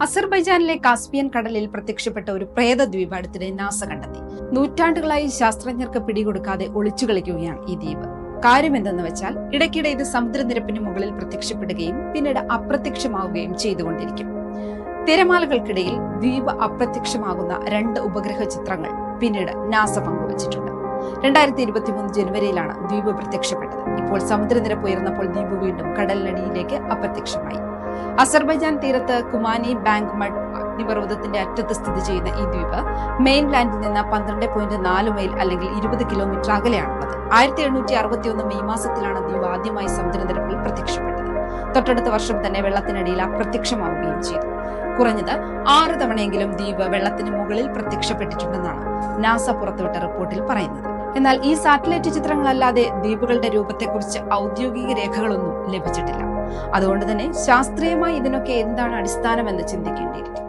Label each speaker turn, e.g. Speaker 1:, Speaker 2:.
Speaker 1: അസർബൈജാനിലെ Caspian കടലിൽ പ്രത്യക്ഷപ്പെട്ട ഒരു പ്രേതദ്വീപ് അടുത്തിടെ നാസ കണ്ടെത്തി. നൂറ്റാണ്ടുകളായി ശാസ്ത്രജ്ഞർക്ക് പിടികൊടുക്കാതെ ഒളിച്ചുകളിക്കുകയാണ് ഈ ദ്വീപ്. കാര്യമെന്തെന്ന് വെച്ചാൽ ഇടയ്ക്കിടെ ഇത് സമുദ്രനിരപ്പിന് മുകളിൽ പ്രത്യക്ഷപ്പെടുകയും പിന്നീട് അപ്രത്യക്ഷമാവുകയും ചെയ്തുകൊണ്ടിരിക്കും. തിരമാലകൾക്കിടയിൽ ദ്വീപ് അപ്രത്യക്ഷമാകുന്ന 2 ഉപഗ്രഹ ചിത്രങ്ങൾ പിന്നീട് നാസ പങ്കുവച്ചിട്ടുണ്ട്. 2023 ജനുവരിയിലാണ് ദ്വീപ് പ്രത്യക്ഷപ്പെട്ടത്. ഇപ്പോൾ സമുദ്രനിരപ്പ് ഉയർന്നപ്പോൾ ദ്വീപ് വീണ്ടും കടലിനടിയിലേക്ക് അപ്രത്യക്ഷമായി. അസർബൈജാൻ തീരത്ത് കുമാനി ബാങ്ക് മഡ് അഗ്നിപർവ്വതത്തിന്റെ അറ്റത്ത് സ്ഥിതി ചെയ്യുന്ന ഈ ദ്വീപ് മെയിൻലാൻഡിൽ നിന്ന് 12.4 മൈൽ അല്ലെങ്കിൽ 20 കിലോമീറ്റർ അകലെയാണുള്ളത്. 1761 മെയ് മാസത്തിലാണ് ദ്വീപ് ആദ്യമായി സമുദ്രനിരപ്പിൽ പ്രത്യക്ഷപ്പെട്ടത്. തൊട്ടടുത്ത വർഷം തന്നെ വെള്ളത്തിനടിയിൽ അപ്രത്യക്ഷമാവുകയും ചെയ്തു. കുറഞ്ഞത് 6 തവണയെങ്കിലും ദ്വീപ് വെള്ളത്തിന് മുകളിൽ പ്രത്യക്ഷപ്പെട്ടിട്ടുണ്ടെന്നാണ് നാസ പുറത്തുവിട്ട റിപ്പോർട്ടിൽ പറയുന്നത്. എന്നാൽ ഈ സാറ്റലൈറ്റ് ചിത്രങ്ങളല്ലാതെ ദ്വീപുകളുടെ രൂപത്തെക്കുറിച്ച് ഔദ്യോഗിക രേഖകളൊന്നും ലഭിച്ചിട്ടില്ല. അതുകൊണ്ട് തന്നെ ശാസ്ത്രീയമായി ഇതിനൊക്കെ എന്താണ് അടിസ്ഥാനമെന്ന് ചിന്തിക്കേണ്ടിയിരിക്കും.